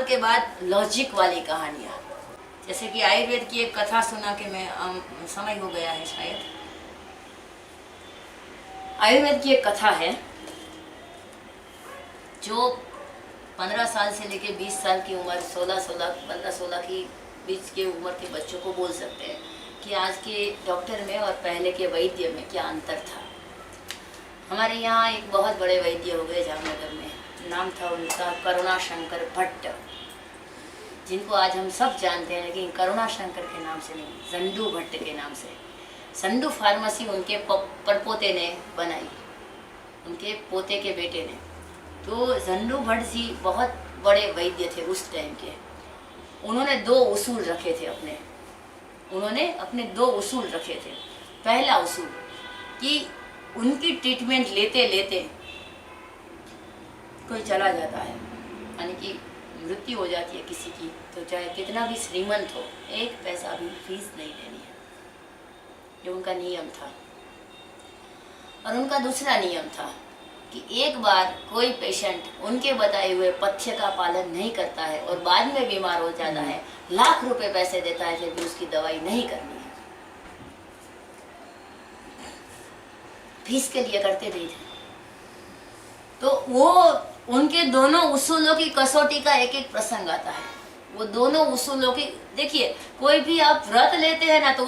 के बाद लॉजिक वाली कहानियाँ, जैसे कि आयुर्वेद की एक कथा सुना के मैं समय हो गया है शायद। आयुर्वेद की एक कथा है जो 15 साल से लेके 20 साल की उम्र, 15-16 की बीच के उम्र के बच्चों को बोल सकते हैं कि आज के डॉक्टर में और पहले के वैद्य में क्या अंतर था। हमारे यहाँ एक बहुत बड़े वैद्य हो गए जामनगर में, नाम था उनका करुणाशंकर भट्ट, जिनको आज हम सब जानते हैं, लेकिन करुणाशंकर के नाम से नहीं, झंडू भट्ट के नाम से। झंडू फार्मेसी उनके परपोते ने बनाई, उनके पोते के बेटे ने। तो झंडू भट्ट जी बहुत बड़े वैद्य थे उस टाइम के। उन्होंने दो उसूल रखे थे अपने दो उसूल रखे थे। पहला उसूल कि उनकी ट्रीटमेंट लेते लेते कोई चला जाता है, यानी कि मृत्यु हो जाती है किसी की, तो चाहे कितना भी श्रीमंत हो, एक पैसा भी फीस नहीं लेनी है, ये उनका नियम था। और उनका दूसरा नियम था कि एक बार कोई पेशेंट उनके बताए हुए पथ्य का पालन नहीं करता है और बाद में बीमार हो जाता है, लाख रुपए पैसे देता है, फिर भी उसकी दवाई नहीं करनी है। फीस के लिए करते नहीं थे। तो वो उनके दोनों उसूलों की कसौटी का एक एक प्रसंग आता है। वो दोनों उसूलों की, देखिए कोई भी आप व्रत लेते हैं ना, तो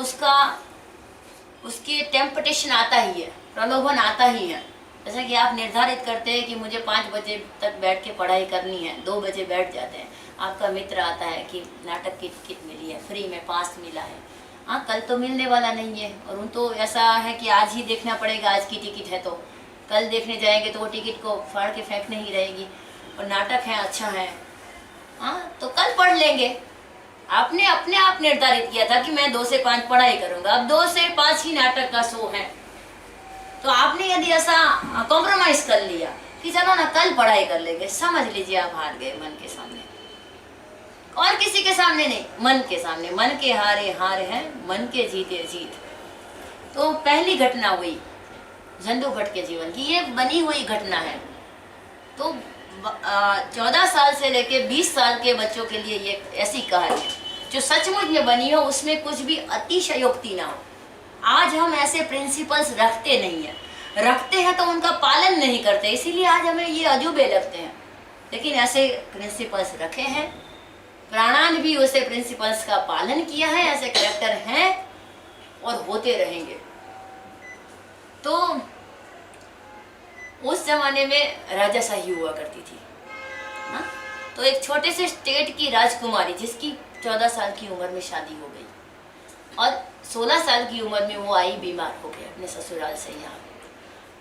उसकी टेम्पटेशन आता ही है, प्रलोभन आता ही है। जैसे कि आप निर्धारित करते हैं कि मुझे 5 बजे तक बैठ के पढ़ाई करनी है, 2 बजे बैठ जाते हैं, आपका मित्र आता है कि नाटक की टिकट मिली है, फ्री में पास मिला है। हाँ, कल तो मिलने वाला नहीं है, और उन तो ऐसा है कि आज ही देखना पड़ेगा, आज की टिकट है तो कल देखने जाएंगे तो वो टिकट को फाड़ के फेंकने ही रहेगी, और नाटक है अच्छा है, हाँ तो कल पढ़ लेंगे। आपने अपने आप निर्धारित किया था कि मैं 2 से 5 पढ़ाई करूँगा, अब 2 से 5 ही नाटक का शो है, तो आपने यदि ऐसा कॉम्प्रोमाइज कर लिया कि चलो ना कल पढ़ाई कर लेंगे, समझ लीजिए आप हार गए मन के सामने, और किसी के सामने नहीं, मन के सामने। मन के हारे हार हैं, मन के जीते जीत। तो पहली घटना हुई झंडू भट्ट के जीवन की, ये बनी हुई घटना है। तो 14 साल से लेके 20 साल के बच्चों के लिए ये ऐसी कहानी है जो सचमुच में बनी हो, उसमें कुछ भी अतिशयोक्ति ना हो। आज हम ऐसे प्रिंसिपल्स रखते नहीं हैं, रखते हैं तो उनका पालन नहीं करते, इसीलिए आज हमें ये अजूबे लगते हैं। लेकिन ऐसे प्रिंसिपल्स रखे हैं, प्राणान भी उसे प्रिंसिपल्स का पालन किया है, ऐसे कैरेक्टर हैं और होते रहेंगे। तो उस जमाने में राजाशाही हुआ करती थी ना, तो एक छोटे से स्टेट की राजकुमारी जिसकी 14 साल की उम्र में शादी हो गई और 16 साल की उम्र में वो आई बीमार हो गए अपने ससुराल से यहाँ।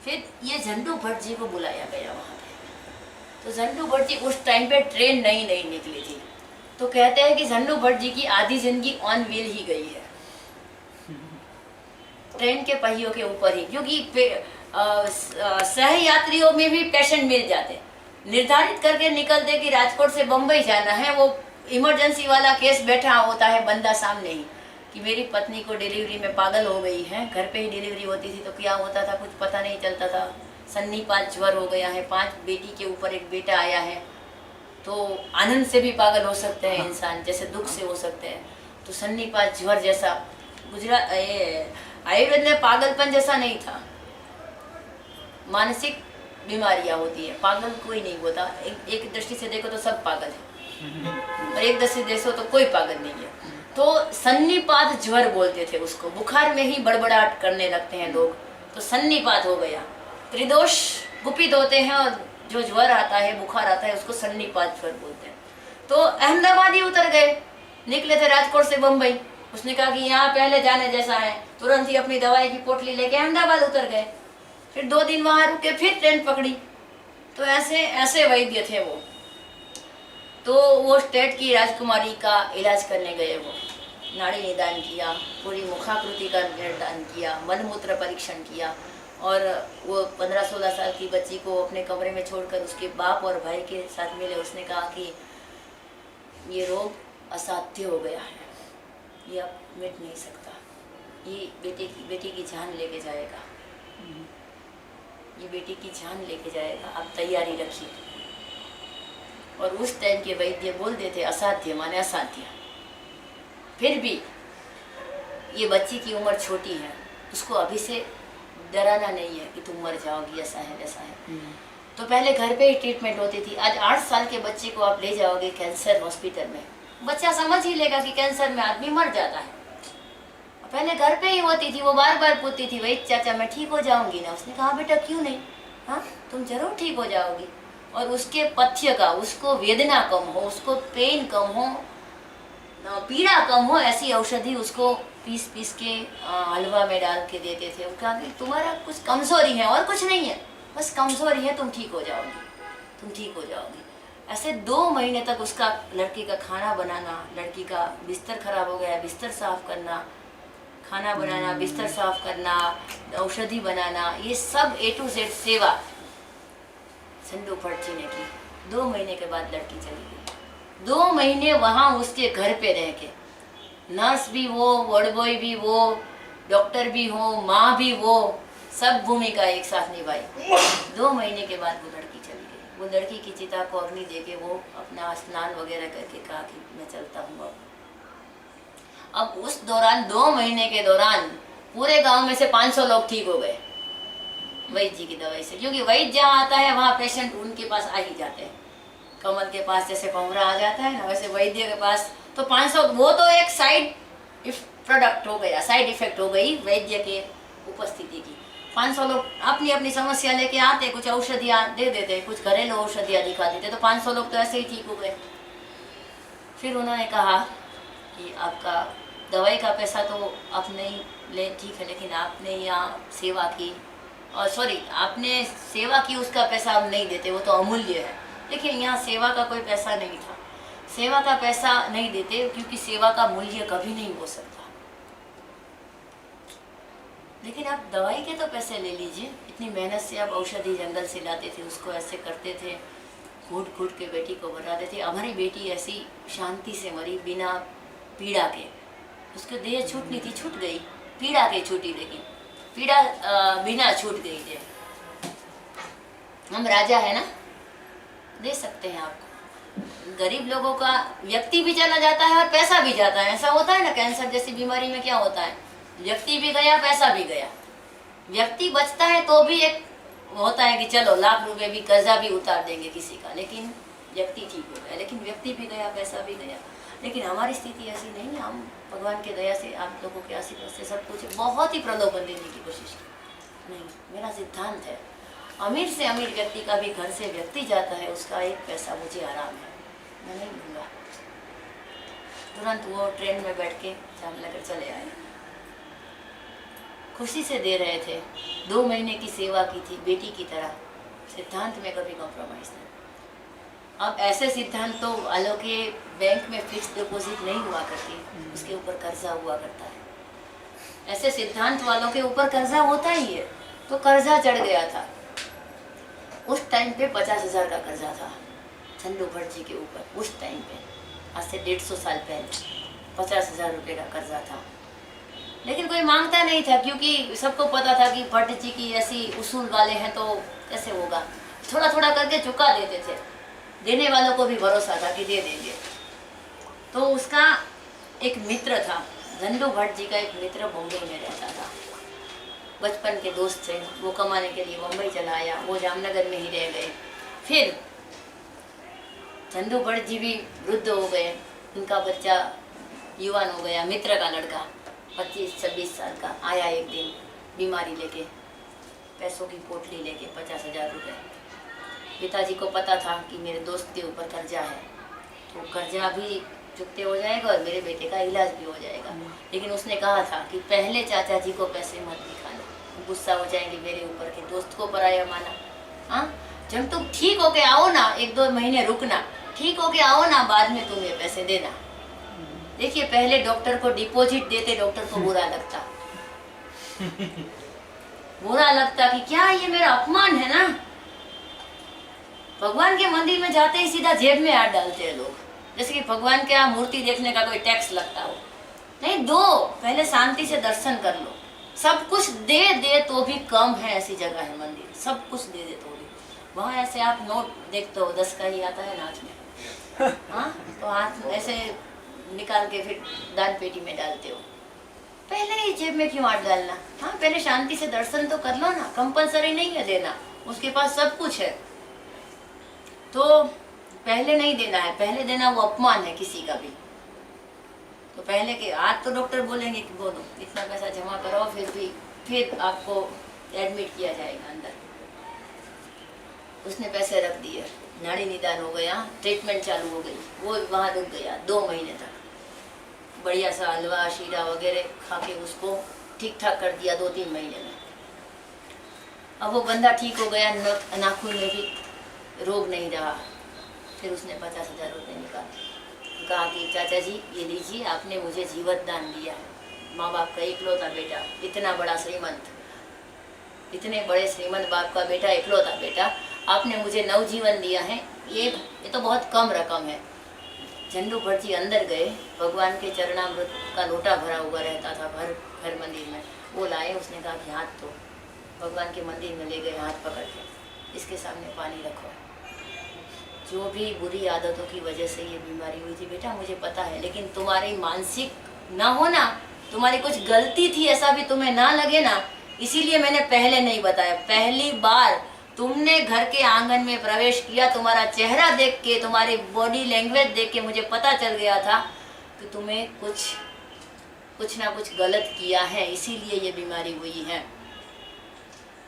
फिर ये झंडू भट्ट जी को बुलाया गया वहाँ पे। तो झंडू भट्ट जी उस टाइम पे ट्रेन नई निकली थी, तो कहते हैं कि झंडू भट्ट जी की आधी जिंदगी ऑन व्हील ही गई है, ट्रेन के पहियों के ऊपर ही, क्योंकि सह यात्रियों में भी पेशेंट मिल जाते, निर्धारित करके निकलते कि राजकोट से बम्बई जाना है, वो इमरजेंसी वाला केस बैठा होता है बंदा सामने ही कि मेरी पत्नी को डिलीवरी में पागल हो गई है, घर पे ही डिलीवरी होती थी तो क्या होता था कुछ पता नहीं चलता था, सन्नीपात ज्वर हो गया है, 5 बेटी के ऊपर एक बेटा आया है, तो आनंद से भी पागल हो सकते हैं इंसान, जैसे दुख से हो सकते हैं। तो सन्नीपात ज्वर जैसा आयुर्वेद में पागलपन जैसा नहीं था, मानसिक बीमारियां होती है, पागल कोई नहीं होता। एक दृष्टि से देखो तो सब पागल है, और एक दृष्टि से देखो तो कोई पागल नहीं है। तो सन्नीपात ज्वर बोलते थे उसको, बुखार में ही बड़बड़ाहट करने लगते हैं लोग, तो सन्नीपात हो गया। त्रिदोष गुपित होते हैं और जो ज्वर आता है, बुखार आता है, उसको सन्नीपात ज्वर बोलते हैं। तो अहमदाबाद ही उतर गए, निकले थे राजकोट से बम्बई, उसने कहा कि यहाँ पहले जाने जैसा है, तुरंत ही अपनी दवाई की पोटली लेके अहमदाबाद उतर गए। फिर 2 दिन वहां रुके, फिर ट्रेन पकड़ी। तो ऐसे वैद्य थे वो। तो वो स्टेट की राजकुमारी का इलाज करने गए, वो नाड़ी निदान किया, पूरी मुखाकृति का निदान किया, मलमूत्र परीक्षण किया, और वो 15-16 साल की बच्ची को अपने कमरे में छोड़कर उसके बाप और भाई के साथ मिले। उसने कहा कि ये रोग असाध्य हो गया है, ये अब मिट नहीं सकता, ये बेटी की जान लेके जाएगा, ये बेटी की जान लेके जाएगा, आप तैयारी रखिए। और उस टाइम के वैद्य बोलते थे असाध्य माने असाध्य। फिर भी ये बच्ची की उम्र छोटी है, उसको अभी से डराना नहीं है कि तुम मर जाओगी, ऐसा है वैसा है। तो पहले घर पे ही ट्रीटमेंट होती थी। आज 8 साल के बच्चे को आप ले जाओगे कैंसर हॉस्पिटल में, बच्चा समझ ही लेगा कि कैंसर में आदमी मर जाता है। पहले घर पे ही होती थी, वो बार बार पूछती थी वही चाचा मैं ठीक हो जाऊंगी ना? उसने कहा बेटा क्यों नहीं, हाँ तुम जरूर ठीक हो जाओगी। और उसके पथ्य का, उसको वेदना कम हो, उसको पेन कम हो, पीड़ा कम हो, ऐसी औषधि उसको पीस पीस के हलवा में डाल के देते थे। उसका कि तुम्हारा कुछ कमजोरी है और कुछ नहीं है, बस कमजोरी है, तुम ठीक हो जाओगी, तुम ठीक हो जाओगी। ऐसे 2 महीने तक उसका, लड़की का खाना बनाना, लड़की का बिस्तर खराब हो गया बिस्तर साफ करना, खाना बनाना, बिस्तर साफ करना, औषधि बनाना, ये सब A to Z सेवा चंदू भट्ट जी ने की। 2 महीने के बाद लड़की चली गई। 2 महीने वहाँ उसके घर पे रह के, नर्स भी वो, वार्ड बॉय भी वो, डॉक्टर भी हो, माँ भी वो, सब भूमिका एक साथ निभाई। 2 महीने के बाद वो लड़की चली गई। वो लड़की की चिता को अग्नि देके वो अपना स्नान वगैरह करके कहा कि मैं चलता हूँ। अब उस दौरान 2 महीने के दौरान पूरे गांव में से 500 लोग ठीक हो गए वैद्य जी की दवाई से। क्योंकि वैद्य जहाँ आता है वहाँ पेशेंट उनके पास आ ही जाते हैं। कमल के पास जैसे भंवरा आ जाता है ना, वैसे वैद्य के पास तो 500, वो तो एक साइड प्रोडक्ट हो गया, साइड इफेक्ट हो गई वैद्य के उपस्थिति की। 500 लोग अपनी अपनी समस्या लेके आते, कुछ औषधियाँ दे देते, कुछ घरेलू औषधियाँ दिखा देते, तो 500 लोग तो ऐसे ही ठीक हो गए। फिर उन्होंने कहा कि आपका दवाई का पैसा तो आप नहीं ले, ठीक है, लेकिन आपने यहाँ सेवा की, और सॉरी आपने सेवा की, उसका पैसा हम नहीं देते, वो तो अमूल्य है। लेकिन यहाँ सेवा का कोई पैसा नहीं था, सेवा का पैसा नहीं देते क्योंकि सेवा का मूल्य कभी नहीं हो सकता। लेकिन आप दवाई के तो पैसे ले लीजिए, इतनी मेहनत से आप औषधि जंगल से लाते थे, उसको ऐसे करते थे, घूट घूट के बेटी को बनाते थे। हमारी बेटी ऐसी शांति से मरी, बिना पीड़ा के। उसको देह छूटनी थी, छूट गई, पीड़ा के छूटी, लेकिन पीड़ा बिना छूट गई देह। हम राजा है ना, दे सकते हैं आपको। गरीब लोगों का व्यक्ति भी चला जाता है और पैसा भी जाता है। ऐसा होता है ना, कैंसर जैसी बीमारी में क्या होता है, व्यक्ति भी गया, पैसा भी गया। व्यक्ति बचता है तो भी एक होता है कि चलो लाख रुपए भी कर्जा भी उतार देंगे किसी का, लेकिन व्यक्ति ठीक हो गया। लेकिन व्यक्ति भी गया, पैसा भी गया। लेकिन हमारी स्थिति ऐसी नहीं है। हम भगवान के दया से, आप लोगों के आशीर्वाद से सब कुछ, बहुत ही प्रलोभन देने की कोशिश की नहीं। मेरा सिद्धांत है, अमीर से अमीर व्यक्ति का भी घर से व्यक्ति जाता है, उसका एक पैसा मुझे आराम है, मैं नहीं लूँगा। तुरंत वो ट्रेन में बैठ के जामनगर चले आए, खुशी से दे रहे थे। 2 महीने की सेवा की थी बेटी की तरह। सिद्धांत में कभी कॉम्प्रोमाइज़ नहीं। अब ऐसे सिद्धांत तो वालों के बैंक में फिक्स डिपॉजिट नहीं हुआ करती, उसके ऊपर कर्जा हुआ करता है। ऐसे सिद्धांत वालों के ऊपर कर्जा होता ही है। तो कर्जा चढ़ गया था उस टाइम पे, 50,000 का कर्जा था चंदू भट्ट जी के ऊपर उस टाइम पे। आज से 150 साल पहले 50,000 रुपये का कर्जा था। लेकिन कोई मांगता नहीं था, क्योंकि सबको पता था कि भट्ट जी की ऐसी उसूल वाले हैं, तो कैसे होगा। थोड़ा थोड़ा करके चुका देते थे, देने वालों को भी भरोसा था कि दे देंगे। तो उसका एक मित्र था, चंदू भट्ट जी का एक मित्र बॉम्बे में रहता था, बचपन के दोस्त थे। वो कमाने के लिए मुंबई चला आया, वो जामनगर में ही रह गए। फिर चंदू भट्ट जी भी वृद्ध हो गए, उनका बच्चा युवान हो गया। मित्र का लड़का 25-26 साल का आया एक दिन बीमारी लेके, पैसों की पोटली लेके, 50,000 रुपये। पिताजी को पता था कि मेरे दोस्त के ऊपर कर्जा है, तो कर्जा भी चुकते हो जाएगा और मेरे बेटे का इलाज भी हो जाएगा। लेकिन उसने कहा था कि पहले चाचा जी को पैसे मत दिखाना, गुस्सा हो जाएंगे मेरे ऊपर के दोस्त को पराया माना। हाँ, जब तुम ठीक होके आओ ना, 1-2 महीने रुकना, ठीक होके आओ ना, बाद में तुम ये पैसे देना। देखिए, पहले डॉक्टर को डिपॉजिट देते, डॉक्टर को बुरा लगता बुरा लगता कि क्या ये मेरा अपमान है ना। भगवान के मंदिर में जाते ही सीधा जेब में हाथ डालते हैं लोग, जैसे कि भगवान के यहाँ मूर्ति देखने का कोई टैक्स लगता हो। नहीं, दो, पहले शांति से दर्शन कर लो। सब कुछ दे दे तो भी कम है, ऐसी जगह है मंदिर, सब कुछ दे दे तो भी। वहाँ ऐसे आप नोट देखते हो 10 का ही आता है नाच में, हाँ, तो हाथ ऐसे निकाल के फिर दान पेटी में डालते हो। पहले ही जेब में क्यों हाथ डालना? हाँ, पहले शांति से दर्शन तो कर लो ना, कंपलसरी नहीं है देना, उसके पास सब कुछ है, तो पहले नहीं देना है। पहले देना वो अपमान है किसी का भी। तो पहले के आज तो डॉक्टर बोलेंगे कि बोलो इतना पैसा जमा कराओ, फिर आपको एडमिट किया जाएगा अंदर। उसने पैसे रख दिए, नाड़ी निदान हो गया, ट्रीटमेंट चालू हो गई, वो वहाँ रुक गया 2 महीने तक। बढ़िया सा हलवा शीरा वगैरह खा के उसको ठीक ठाक कर दिया 2-3 महीने में। अब वो बंदा ठीक हो गया, नाखून में भी रोग नहीं रहा। फिर उसने 50,000 रुपये निकाले, कहा कि चाचा जी ये लीजिए, आपने मुझे जीवन दान दिया, माँ बाप का इकलौता बेटा, इतना बड़ा श्रीमंत, इतने बड़े श्रीमंत बाप का बेटा, इकलौता बेटा, आपने मुझे नवजीवन दिया है, ये तो बहुत कम रकम है। झंडू भट्ट जी अंदर गए, भगवान के चरणामृत का लोटा भरा हुआ रहता था घर मंदिर में, वो लाए, उसने कहा कि हाथ धो। भगवान के मंदिर में ले गए, हाथ पकड़ के, इसके सामने पानी रखो। जो भी बुरी आदतों की वजह से ये बीमारी हुई थी बेटा मुझे पता है, लेकिन तुम्हारी मानसिक ना हो ना, तुम्हारी कुछ गलती थी ऐसा भी तुम्हें ना लगे ना, इसीलिए मैंने पहले नहीं बताया। पहली बार तुमने घर के आंगन में प्रवेश किया, तुम्हारा चेहरा देख के, तुम्हारी बॉडी लैंग्वेज देख के मुझे पता चल गया था कि तुम्हें कुछ ना कुछ गलत किया है, इसीलिए ये बीमारी हुई है।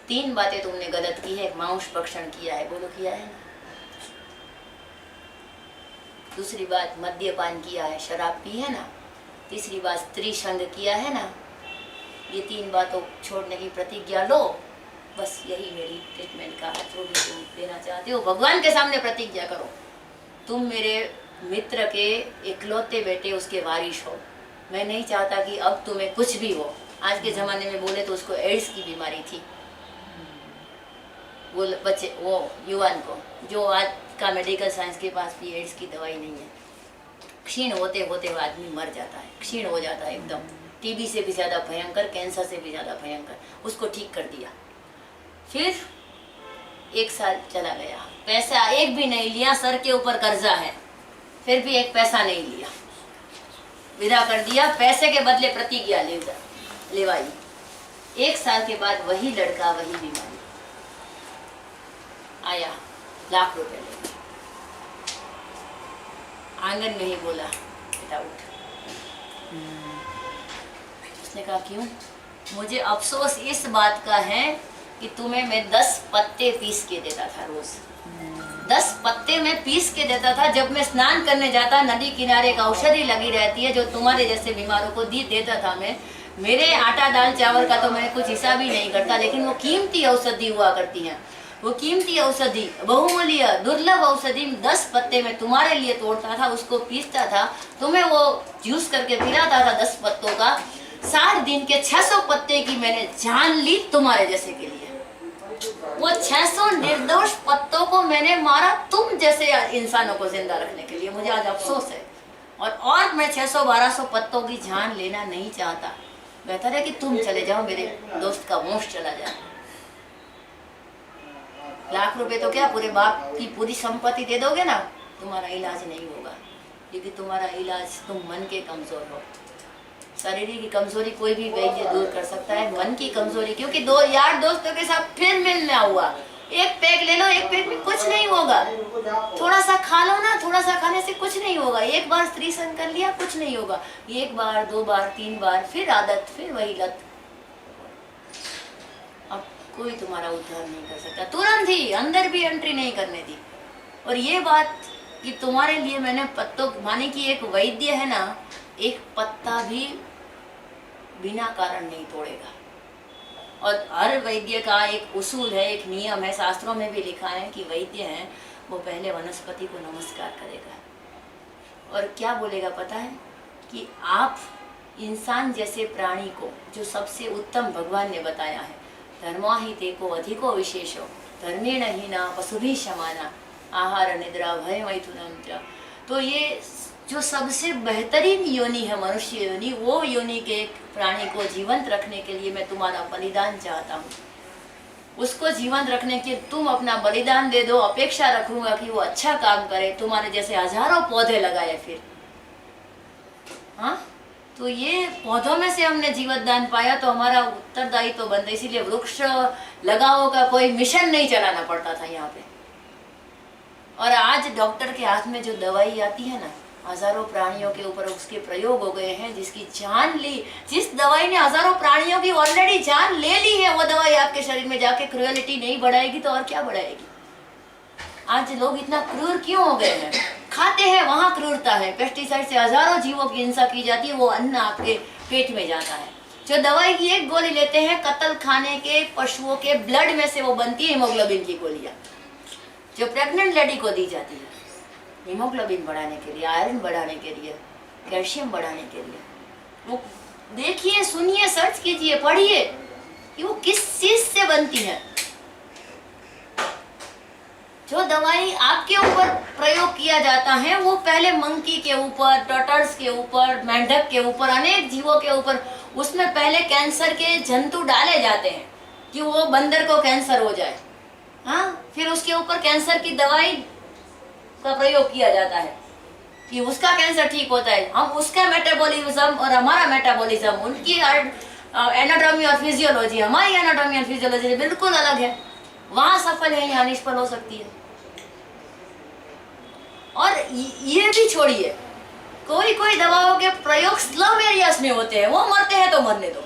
3 बातें तुमने गलत की है। मांस भक्षण किया है, बोलो किया है। दूसरी बात मद्यपान किया है, शराब पी है ना। तीसरी बात स्त्री संग किया है ना। ये 3 बातों छोड़ने की प्रतिज्ञा लो, बस यही मेरी ट्रीटमेंट का है। जो भी तुम देना चाहते हो भगवान के सामने प्रतिज्ञा करो। तुम मेरे मित्र के इकलौते बेटे, उसके वारिश हो। मैं नहीं चाहता कि अब तुम्हें कुछ भी हो। आज के ज़माने में बोले तो उसको एड्स की बीमारी थी, वो बच्चे, वो युवान को, जो आज का मेडिकल साइंस के पास भी एड्स की दवाई नहीं है। क्षीण होते होते आदमी मर जाता है, क्षीण हो जाता है एकदम। टीबी से भी ज़्यादा भयंकर, कैंसर से भी ज़्यादा भयंकर। उसको ठीक कर दिया। फिर 1 साल चला गया, पैसा एक भी नहीं लिया, सर के ऊपर कर्जा है, फिर भी एक पैसा नहीं लिया, विदा कर दिया। पैसे के बदले प्रतिज्ञा लेवाई। 1 साल के बाद वही लड़का, वही बीमारी आया, लाख रुपए ले, आंगन में ही बोला बेटा उठ। उसने कहा क्यों? मुझे अफसोस इस बात का है कि तुम्हें मैं 10 पत्ते पीस के देता था रोज। 10 पत्ते में पीस के देता था। जब मैं स्नान करने जाता, नदी किनारे एक औषधि लगी रहती है जो तुम्हारे जैसे बीमारों को देता था मैं। मेरे आटा दाल चावल का तो मैं कुछ हिसाब ही नहीं करता, लेकिन वो कीमती औषधि हुआ करती हैं। वो कीमती औषधि, बहुमूल्य दुर्लभ औषधि 10 पत्ते में तुम्हारे लिए तोड़ता था, उसको पीसता था, तुम्हें वो जूस करके पिलाता था 10 पत्तों का। 60 दिन के 600 पत्ते की मैंने जान ली तुम्हारे जैसे के लिए। वो 600 निर्दोष पत्तों को मैंने मारा तुम जैसे इंसानों को जिंदा रखने के लिए। मुझे आज अफसोस है। और मैं 600-1200 पत्तों की जान लेना नहीं चाहता। बेहतर है कि तुम चले जाओ, मेरे दोस्त का वंश चला जाए। लाख रुपए तो क्या, पूरे बाप की पूरी संपत्ति दे दोगे ना, तुम्हारा इलाज नहीं होगा। क्योंकि तुम्हारा इलाज, तुम मन के कमजोर हो। शरीर की कमजोरी कोई भी वैद्य दूर कर सकता है, मन की कमजोरी, क्योंकि 2 यार दोस्तों के साथ फिर मिलना हुआ। एक पैक ले लो, एक पैक में कुछ नहीं होगा। थोड़ा सा खा लो ना, थोड़ा सा खाने से कुछ नहीं होगा। एक बार स्त्री संग कर लिया, कुछ नहीं होगा। 1 बार, 2 बार, 3 बार, फिर आदत, फिर वही लत। अब कोई तुम्हारा उद्धार नहीं कर सकता। तुरंत ही अंदर भी एंट्री नहीं करने दी। और ये बात कि तुम्हारे लिए मैंने पत्तों, माने कि एक वैद्य है ना, एक पत्ता भी बिना कारण नहीं तोड़ेगा। और हर वैद्य का एक उसूल है, एक नियम है, शास्त्रों में भी लिखा है कि वैद्य है वो पहले वनस्पति को नमस्कार करेगा और क्या बोलेगा पता है कि आप इंसान जैसे प्राणी को, जो सबसे उत्तम भगवान ने बताया है, धर्मा ही तेको अधिको विशेषो धर्मेण हीना पशुभि समाना आहार निद्रा भय मैथुनम। तो ये जो सबसे बेहतरीन योनि है मनुष्य योनि, वो योनि के प्राणी को जीवंत रखने के लिए मैं तुम्हारा बलिदान चाहता हूँ। उसको जीवन रखने के तुम अपना बलिदान दे दो, अपेक्षा रखूंगा कि वो अच्छा काम करे, तुम्हारे जैसे हजारों पौधे लगाए फिर। हाँ, तो ये पौधों में से हमने जीवन दान पाया तो हमारा उत्तरदायित्व तो बनता, इसीलिए वृक्ष लगाओ का कोई मिशन नहीं चलाना पड़ता था यहाँ पे। और आज डॉक्टर के हाथ में जो दवाई आती है ना, हजारों प्राणियों के ऊपर उसके प्रयोग हो गए हैं, जिसकी जान ली, जिस दवाई ने हजारों प्राणियों की ऑलरेडी जान ले ली है, वो दवाई आपके शरीर में जाके क्रूएलिटी नहीं बढ़ाएगी तो और क्या बढ़ाएगी। आज लोग इतना क्रूर क्यों हो गए हैं? खाते हैं वहां क्रूरता है, पेस्टिसाइड से हजारों जीवों की हिंसा की जाती है, वो अन्न आपके पेट में जाता है। जो दवाई की एक गोली लेते हैं, कत्ल खाने के पशुओं के ब्लड में से वो बनती है हीमोग्लोबिन की गोलियां, जो प्रेग्नेंट लेडी को दी जाती है हीमोग्लोबिन बढ़ाने के लिए, आयरन बढ़ाने के लिए, कैल्शियम बढ़ाने के लिए। वो देखिए, सुनिए, सर्च कीजिए, पढ़िए कि वो किस चीज से बनती है। जो दवाई आपके ऊपर प्रयोग किया जाता है वो पहले मंकी के ऊपर, टर्टल्स के ऊपर, मेंढक के ऊपर, अनेक जीवों के ऊपर, उसमें पहले कैंसर के जंतु डाले जाते हैं कि वो बंदर को कैंसर हो जाए। हाँ, फिर उसके ऊपर कैंसर की दवाई का प्रयोग किया जाता है कि उसका कैंसर ठीक होता है। हम उसका मेटाबॉलिज्म और हमारा मेटाबॉलिज्म, उनकी एनाटॉमी और फिजियोलॉजी, हमारी एनाटॉमी और फिजियोलॉजी बिल्कुल अलग है। वहां सफल है, यहाँ निष्फल हो सकती है। और ये भी छोड़िए, कोई कोई दवाओं के प्रयोग स्लम एरियाज में होते हैं, वो मरते हैं तो मरने दो,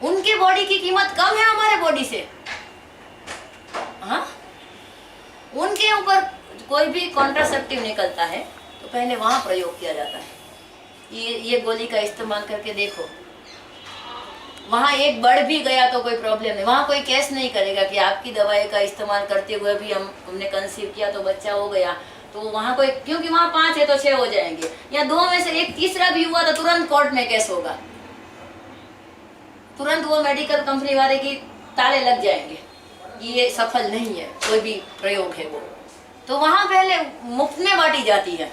उनकी बॉडी की कीमत कम है हमारे बॉडी से। हाँ, उनके ऊपर कोई भी कॉन्ट्रासेप्टिव निकलता है तो पहले वहां प्रयोग किया जाता है। ये गोली का इस्तेमाल करके देखो, वहां एक बढ़ भी गया तो कोई प्रॉब्लम नहीं, वहां कोई केस नहीं करेगा कि आपकी दवाई का इस्तेमाल करते हुए भी हमने कंसीव किया तो बच्चा हो गया, तो वहां कोई, क्योंकि वहां 5 है तो 6 हो जाएंगे, या 2 में से एक तीसरा भी हुआ तो तुरंत कोर्ट में केस होगा, तुरंत वो मेडिकल कंपनी वाले की ताले लग जाएंगे, ये सफल नहीं है कोई भी प्रयोग है वो। तो वहां पहले मुफ्त में बांटी जाती है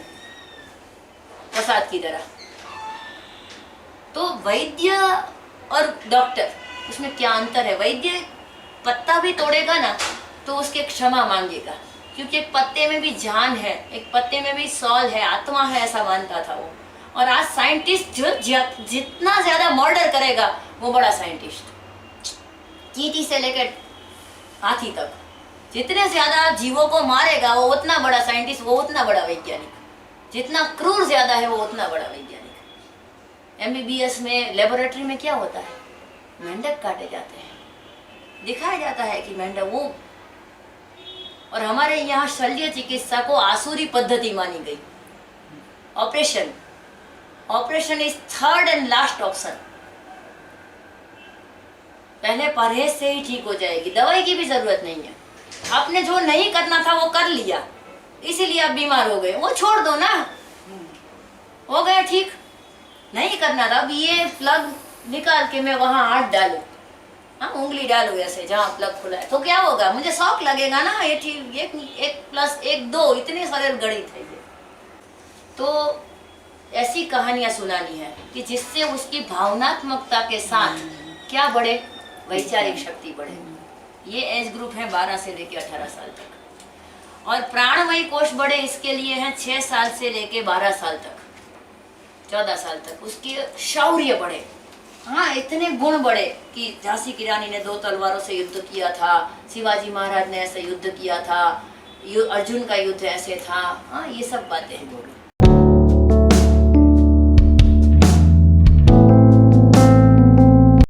प्रसाद की तरह। तो वैद्य और डॉक्टर, उसमें क्या अंतर है? वैद्य पत्ता भी तोड़ेगा ना तो उसके क्षमा मांगेगा, क्योंकि एक पत्ते में भी जान है, एक पत्ते में भी सॉल है, आत्मा है, ऐसा मानता था वो। और आज साइंटिस्ट जो जितना ज्यादा मर्डर करेगा वो बड़ा साइंटिस्ट, चींटी से लेकर हाथी तक, जितने ज्यादा जीवों को मारेगा वो उतना बड़ा साइंटिस्ट, वो उतना बड़ा वैज्ञानिक। जितना क्रूर ज्यादा है वो उतना बड़ा वैज्ञानिक। MBBS में लेबोरेटरी में क्या होता है? मेंढक काटे जाते हैं, दिखाया जाता है कि मेंढक वो। और हमारे यहाँ शल्य चिकित्सा को आसुरी पद्धति मानी गई। Operation is third and last option. पहले परहेज से ही ठीक हो जाएगी, दवाई की भी जरूरत नहीं है। आपने जो नहीं करना था वो कर लिया, इसीलिए आप बीमार हो गए, वो छोड़ दो ना, हो गया ठीक। नहीं करना था, अब ये प्लग निकाल के मैं वहां हाथ डालू, हाँ उंगली डालू ऐसे जहाँ प्लग खुला है, तो क्या होगा? मुझे शौक लगेगा ना, ये ठीक, 1+1=2, इतने सरल गणित है ये। तो ऐसी कहानियां सुनानी है कि जिससे उसकी भावनात्मकता के साथ क्या बढ़े, वैचारिक शक्ति बढ़े। ये एज ग्रुप है 12 से लेके 18 साल तक। और प्राणमयी कोष बढ़े, इसके लिए हैं 6 साल से लेके 12 साल तक, 14 साल तक। उसके शौर्य बढ़े, हाँ इतने गुण बढ़े कि झांसी की रानी ने 2 तलवारों से युद्ध किया था, शिवाजी महाराज ने ऐसे युद्ध किया था, अर्जुन का युद्ध ऐसे था, हाँ ये सब बातें हैं।